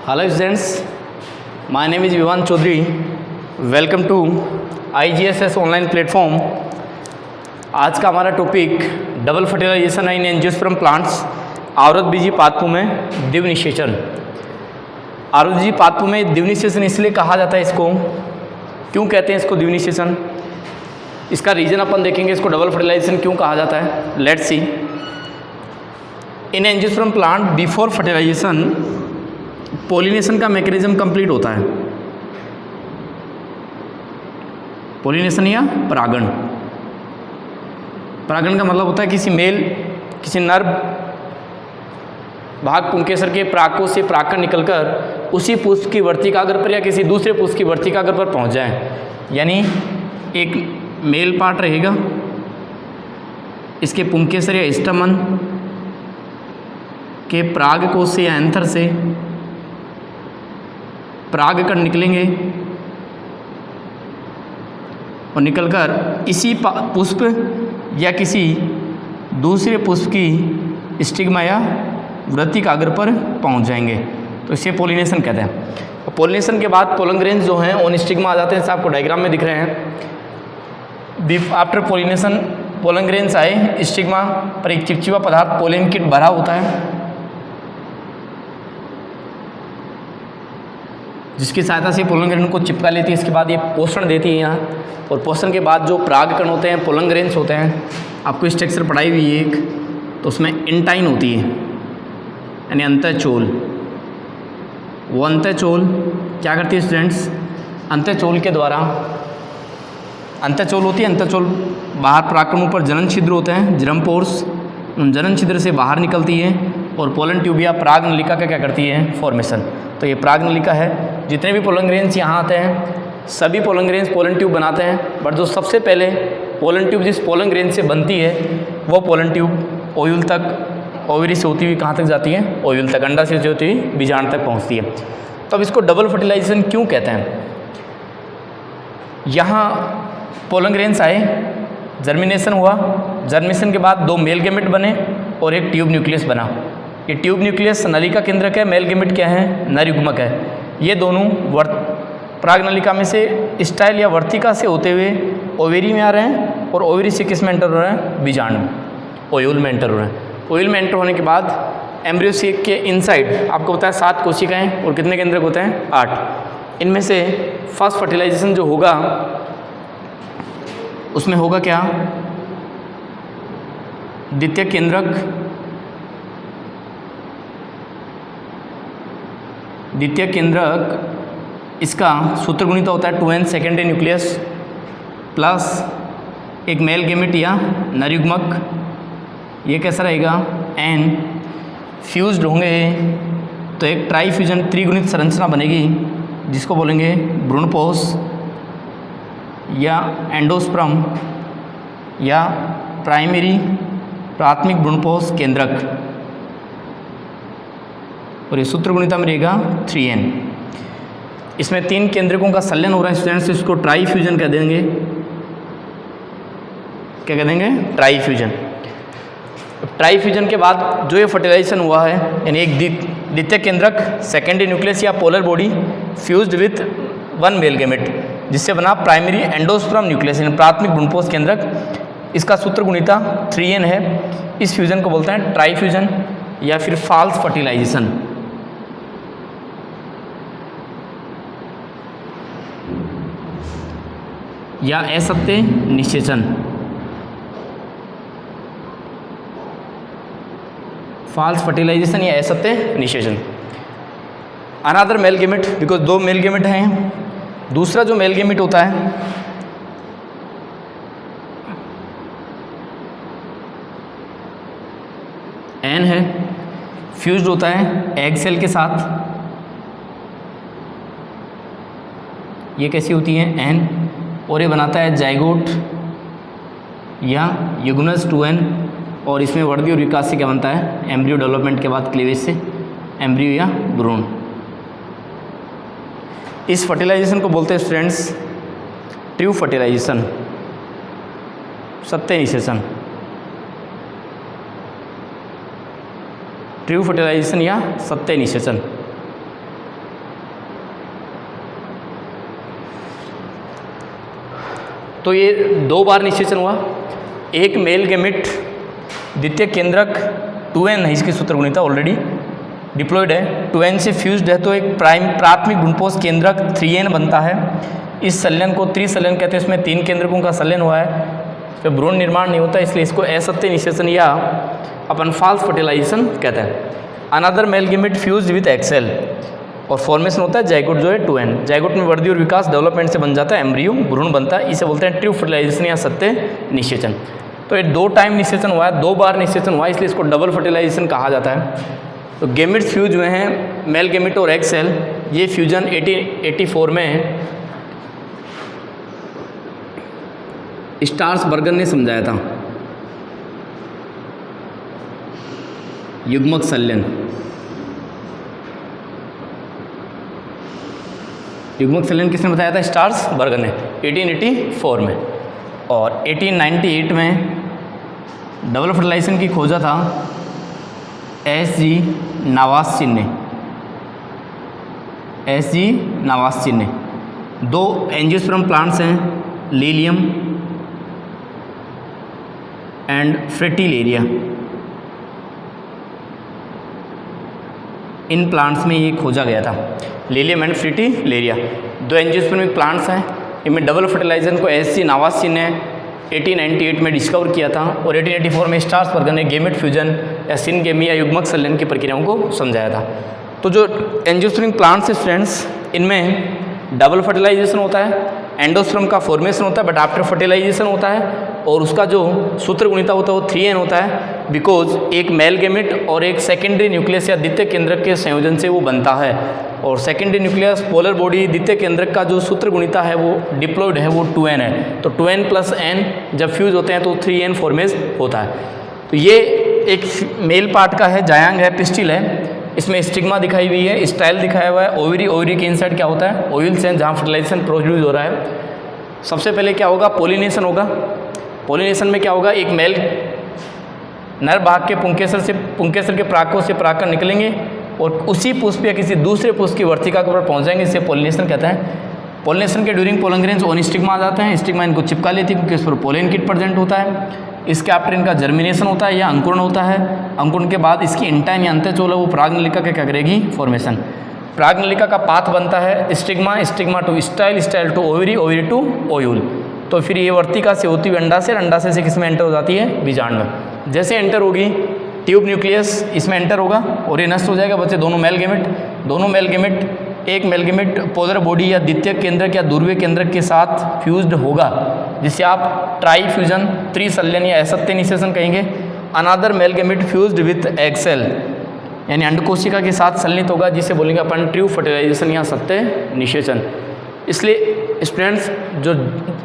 Hello students, my name is Vivan Chaudhary. Welcome to IGSS online platform. आज का हमारा topic double fertilisation in angiosperm plants आवृत बीजी पादपों में द्विनिषेचन। आवृत बीजी पादपों में द्विनिषेचन इसलिए कहा जाता है, इसको क्यों कहते हैं इसको द्विनिषेचन, इसका रीज़न अपन देखेंगे। इसको डबल फर्टिलाइजेशन क्यों कहा जाता है, let's see. In angiosperm plant before fertilisation pollination का मैकेनिज्म कंप्लीट होता है। पोलिनेशन या परागण, परागण का मतलब होता है किसी नर भाग पुंकेसर के परागकों से परागकण निकलकर उसी पुष्प की वर्तिकाग्र पर या किसी दूसरे पुष्प की वर्तिकाग्र पर पहुंच जाए। यानी एक मेल पार्ट रहेगा, इसके पुंकेसर या स्टमन के परागकोश से या एंथर से परागकण निकलेंगे और निकलकर इसी पुष्प या किसी दूसरे पुष्प की स्टिग्मा या वर्तिकाग्र पर पहुंच जाएंगे, तो इसे पोलिनेशन कहते हैं। और पोलिनेशन के बाद पोलन ग्रेन्स जो हैं ऑन स्टिग्मा आ जाते हैं, आपको डायग्राम में दिख रहे हैं। आफ्टर पोलिनेशन पोलन ग्रेन्स आए, स्टिग्मा पर एक चिपचिपा पदार्थ पोलन किट भरा होता है, जिसकी सहायता से पोलन ग्रेन को चिपका लेती है। इसके बाद ये पोषण देती है यहाँ, और पोषण के बाद जो परागकण होते हैं पोलन ग्रेन्स होते हैं, आपको स्ट्रक्चर पढ़ाई हुई है एक, तो उसमें इंटाइन होती है यानी अंतःचोल। वो अंतःचोल क्या करती है स्टूडेंट्स, अंतःचोल के द्वारा अंतःचोल होती है, अंतःचोल बाहर परागकणों पर जनन छिद्र होते हैं, जर्म पोर्स, उन जनन छिद्र से बाहर निकलती है और पोलन ट्यूब या पराग नलिका का क्या करती है, फॉर्मेशन। तो ये पराग नलिका है। जितने भी पोलन ग्रेन्स यहाँ आते हैं सभी पोलन ग्रेन्स पोलन ट्यूब बनाते हैं, बट जो सबसे पहले पोलन ट्यूब जिस पोलन ग्रेन से बनती है वो पोलन ट्यूब ओव्यूल तक, ओवरी से होती हुई कहाँ तक जाती है, ओव्यूल तक, अंडा से होती हुई बीजांड तक पहुँचती है। तो अब इसको डबल फर्टिलाइजेशन क्यों कहते हैं। यहाँ पोलन ग्रेन्स आए, जर्मिनेशन हुआ, जर्मिनेशन के बाद दो मेल गैमेट बने और एक ट्यूब न्यूक्लियस बना। ये ट्यूब न्यूक्लियस नलिका केंद्रक है, मेल गैमेट क्या है, नर युग्मक है। ये दोनों पराग नलिका में से स्टाइल या वर्तिका से होते हुए ओवेरी में आ रहे हैं, और ओवेरी से किस में एंटर हो रहे हैं, बीजांड में, ओव्यूल में एंटर हो रहे हैं। ओव्यूल में एंटर होने के बाद एम्ब्रियो सेक के इनसाइड आपको पता है 7 कोशिकाएं और कितने केंद्रक होते हैं, 8। इनमें से फर्स्ट फर्टिलाइजेशन जो होगा उसमें होगा क्या, द्वितीय केंद्रक, द्वितीय केंद्रक इसका सूत्र गुणिता होता है 2n सेकेंडरी न्यूक्लियस प्लस एक मेल गैमेट या नर युग्मक, ये कैसा रहेगा, n फ्यूज्ड होंगे तो एक ट्राई फ्यूजन त्रिगुणित संरचना बनेगी, जिसको बोलेंगे भ्रूणपोष या एंडोस्पर्म या प्राथमिक भ्रूणपोष केंद्रक, और ये सूत्र गुणिता में रहेगा 3n। इसमें 3 केंद्रकों का संलयन हो रहा है स्टूडेंट्स, इसको ट्राई फ्यूजन कह देंगे। क्या कह देंगे, ट्राई फ्यूजन। ट्राई फ्यूजन के बाद जो ये फर्टिलाइजेशन हुआ है, यानी एक द्वितीय केंद्रक सेकेंडरी न्यूक्लियस या polar body fused with 1 male gamete, जिससे बना प्राइमरी एंडोस्पर्म न्यूक्लियस यानी प्राथमिक भ्रूणपोष केंद्रक। इसका सूत्र गुणिता 3n है। इस फ्यूजन को बोलते हैं ट्राई फ्यूजन या फिर फॉल्स फर्टिलाइजेशन। या असत्य निषेचन, फॉल्स फर्टिलाइजेशन या असत्य निषेचन। Another male gamete, because 2 male gamete हैं। दूसरा जो मेल गैमेट होता है एन है, फ्यूज्ड होता है एग सेल के साथ। ये कैसी होती है, एन, और ये बनाता है जाइगोट या युग्नस 2n, और इसमें वृद्धि और विकास से क्या बनता है, एम्ब्रियो डेवलपमेंट के बाद क्लीवेज से एम्ब्रियो या भ्रूण। इस फर्टिलाइजेशन को बोलते हैं स्टूडेंट्स ट्रू फर्टिलाइजेशन, सत्य निषेचन। ट्रू फर्टिलाइजेशन या सत्य निषेचन। तो ये 2 बार निषेचन हुआ। एक मेल गेमिट द्वितीय केंद्रक 2n है, इसकी सूत्र गुणिता ऑलरेडी डिप्लॉयड है, 2n से फ्यूज्ड है, तो एक प्राथमिक भ्रूणपोष केंद्रक 3n बनता है। इस संलयन को त्रिसंलयन कहते हैं, इसमें 3 केंद्रकों का संलयन हुआ है, तो भ्रूण निर्माण नहीं होता, इसलिए इसको असत्य निषेचन या अपन फॉल्स फर्टिलाइजेशन कहते हैं। Another male gamete fuse with egg cell और फॉर्मेशन होता है जाइगोट जो है 2n। जाइगोट में वृद्धि और विकास डेवलपमेंट से बन जाता है एम्ब्रियो, भ्रूण बनता है, इसे बोलते हैं ट्रू फर्टिलाइजेशन या सत्य निषेचन। तो ये 2 टाइम निषेचन हुआ है, 2 बार निषेचन हुआ है, इसलिए इसको डबल फर्टिलाइजेशन कहा जाता है। तो गेमिट्स फ्यूज हुए हैं, मेल गेमिट और एग सेल, ये फ्यूजन 1884 में स्टार्स बर्गन ने समझाया था। युग्मक संलयन, युग्मक संलयन किसने बताया था? स्टार्स बर्गन ने 1884 में। और 1898 में डबल फर्टिलाइजेशन की खोजा था S.G. नावास्चिन ने, S.G. नावास्चिन ने। 2 एंजियोस्पर्म प्लांट्स हैं, लीलियम एंड फ्रिटिलेरिया। इन प्लांट्स में ये खोजा गया था, लीलियम एंड फ्रिटिलेरिया। 2 एंजियोस्पर्मिक प्लांट्स हैं, इनमें डबल फर्टिलाइजेशन को S.G. नावास्चिन ने 1898 में डिस्कवर किया था और 1884 में स्टार्स बर्गन ने गेमेट फ्यूजन या सिनगेमी या युग्मक संलयन की प्रक्रियाओं को समझाया था। तो जो एंजियोस्पर्मिक प्लांट्स है स्टूडेंट्स, इनमें डबल फर्टिलाइजेशन होता है, एंडोस्पर्म का फॉर्मेशन होता है बट आफ्टर फर्टिलाइजेशन होता है, और उसका जो सूत्र गुणिता होता है वो 3n होता है, बिकॉज एक मेल गेमेट और एक सेकेंडरी न्यूक्लियस या द्वितीय केंद्रक के संयोजन से वो बनता है। और सेकेंडरी न्यूक्लियस पोलर बॉडी द्वितीय केंद्रक का जो सूत्र गुणिता है वो डिप्लॉयड है, वो 2n है। तो 2n + n जब फ्यूज होते हैं तो 3n फॉर्मेज होता है। तो ये एक मेल पार्ट का है, जायांग है, पिस्टिल है, इसमें स्टिग्मा दिखाई हुई है, स्टाइल दिखाया हुआ है, ओवरी, ओवरी के इनसाइड क्या होता है? ओव्यूल्स हैं, जहाँ फर्टिलाइजेशन प्रोड्यूस हो रहा है। सबसे पहले क्या होगा? पोलिनेशन होगा। पोलिनेशन में क्या होगा? एक मेल नर भाग के पुंकेसर के परागकों से परागकण निकलेंगे और उसी पुष्प या किसी दूसरे पुष्प की वर्तिका के ऊपर पहुँच जाएंगे, इसे पोलिनेशन कहते हैं। पोलिनेशन के during pollen grains on stigma आ जाते हैं, स्टिग्मा इनको चिपका लेती है क्योंकि इस पर पोलन किट प्रेजेंट होता है। इसके आफ्टर इनका जर्मिनेशन होता है या अंकुरण होता है। अंकुरण के बाद इसकी इंटाइन या अंत्यचोल वो परागनलिका के क्या करेगी? फॉर्मेशन। परागनलिका का पाथ बनता है stigma, stigma to style, style to ovary, ovary to ovule. तो फिर ये वर्तिका से होती हुई अंडाशय, अंडाशय से किसमें एंटर हो जाती है? बीजांड में। जैसे एंटर होगी ट्यूब न्यूक्लियस इसमें एंटर होगा और ये नष्ट हो जाएगा, बच्चे दोनों मेल गेमेट। दोनों मेल गेमेट, एक मेल गेमेट पोलर बॉडी या द्वितीय केंद्रक या ध्रुवीय केंद्रक के साथ फ्यूज्ड होगा, जिसे आप ट्राई फ्यूजन, त्रिसंलयन या असत्य निषेचन कहेंगे। Another male gamete fused with egg cell यानी अंडकोशिका के साथ संलयित होगा, जिसे बोलेंगे अपन ट्रू फर्टिलाइजेशन या सत्य निषेचन। इसलिए स्टूडेंट्स, जो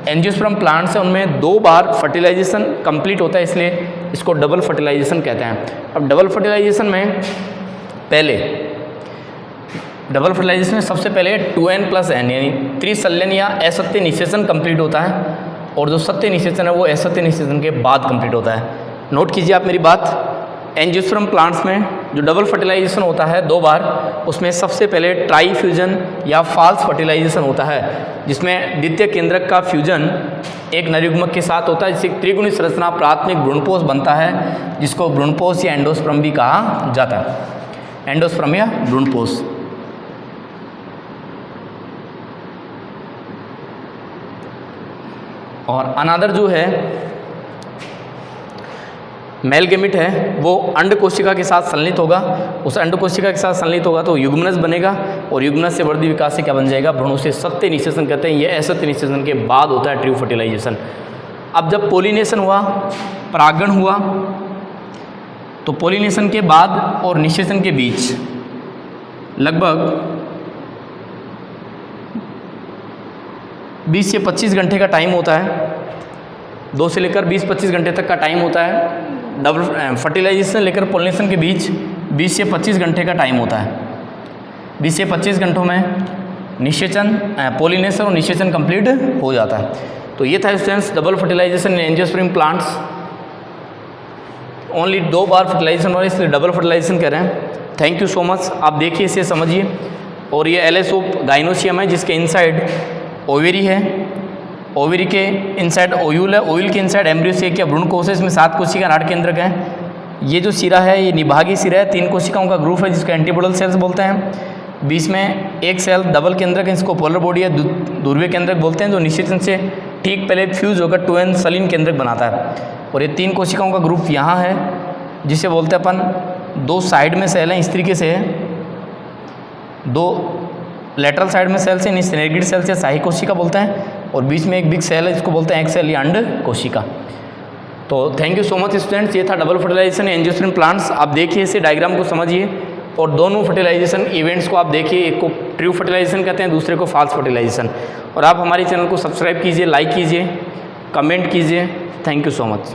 एंजियोस्पर्म प्लांट्स हैं उनमें 2 बार फर्टिलाइजेशन कंप्लीट होता है, इसलिए इसको डबल फर्टिलाइजेशन कहते हैं। अब डबल फर्टिलाइजेशन में डबल फर्टिलाइजेशन में सबसे पहले 2n + n यानी त्रिसंलयन या असत्य निषेचन कंप्लीट होता है, और जो सत्य निषेचन है वो असत्य निषेचन के बाद कंप्लीट होता है। नोट कीजिए आप मेरी बात। एंजियोस्पर्म प्लांट्स में जो डबल फर्टिलाइजेशन होता है 2 बार, उसमें सबसे पहले ट्राई फ्यूजन या फॉल्स फर्टिलाइजेशन होता है, जिसमें द्वितीय केंद्रक का फ्यूजन एक नरयुग्मक के साथ होता है, जिससे त्रिगुणी संरचना प्राथमिक भ्रूणपोष बनता है, जिसको भ्रूणपोष या एंडोस्पर्म भी कहा जाता है। एंडोस्पर्म या भ्रूणपोष। और अनादर जो है मेल गेमिट है वो अंडकोशिका के साथ संलयित होगा। उस अंडकोशिका के साथ संलयित होगा तो युग्मनज बनेगा, और युग्मनज से वृद्धि विकास से क्या बन जाएगा? भ्रूण। से सत्य निषेचन कहते हैं। ये असत्य निषेचन के बाद होता है ट्रू फर्टिलाइजेशन। अब जब पोलिनेशन हुआ, परागण हुआ, तो पोलिनेशन के बाद और निषेचन के बीच लगभग 20 से 25 घंटे का टाइम होता है। 2 से लेकर 20-25 घंटे तक का टाइम होता है। डबल फर्टिलाइजेशन लेकर पोलिनेशन के बीच 20 से 25 घंटे का टाइम होता है। 20 से 25 घंटों में निषेचन, पोलिनेशन और निषेचन कंप्लीट हो जाता है। तो ये था students double fertilisation in angiosperm plants. Only 2 बार फर्टिलाइजेशन हो रहा है, इसलिए डबल फर्टिलाइजेशन कह रहे हैं। Thank you so much. आप देखिए, इसे समझिए। और ये एलेस ऑफ गाइनोसियम है, जिसके इनसाइड ओवेरी है, ओवरी के इनसाइड ओयूल है, ओयूल के इनसाइड एम्ब्रियो से या भ्रूण कोश है, इसमें 7 कोशिका नाड़ केंद्रक है। ये जो सिरा है ये निभागीय सिरा है, 3 कोशिकाओं का ग्रुप है जिसको एंटीपोडल सेल्स बोलते हैं। बीच में एक सेल डबल केंद्रक है, इसको पोलर बॉडी या ध्रुवीय केंद्रक बोलते हैं, जो निश्चित से ठीक पहले फ्यूज होकर 2n सलीन केंद्रक बनाता है। और ये 3 कोशिकाओं का ग्रुप यहाँ है जिसे बोलते हैं अपन 2 साइड में सेल हैं, इस तरीके से 2 लेटरल साइड में सेल्स हैं, सिनेर्गिड सेल से शाही कोशिका बोलते हैं, और बीच में एक बिग सेल है जिसको बोलते हैं एक्सेल या अंड कोशिका। तो thank you so much students, ये था डबल फर्टिलाइजेशन एंजियोस्पर्म प्लांट्स। आप देखिए इसे डायग्राम को समझिए और दोनों फर्टिलाइजेशन इवेंट्स को आप देखिए, एक को ट्रू फर्टिलाइजेशन कहते हैं, दूसरे को फॉल्स फर्टिलाइजेशन। और आप हमारे चैनल को सब्सक्राइब कीजिए, लाइक कीजिए, कमेंट कीजिए। Thank you so much.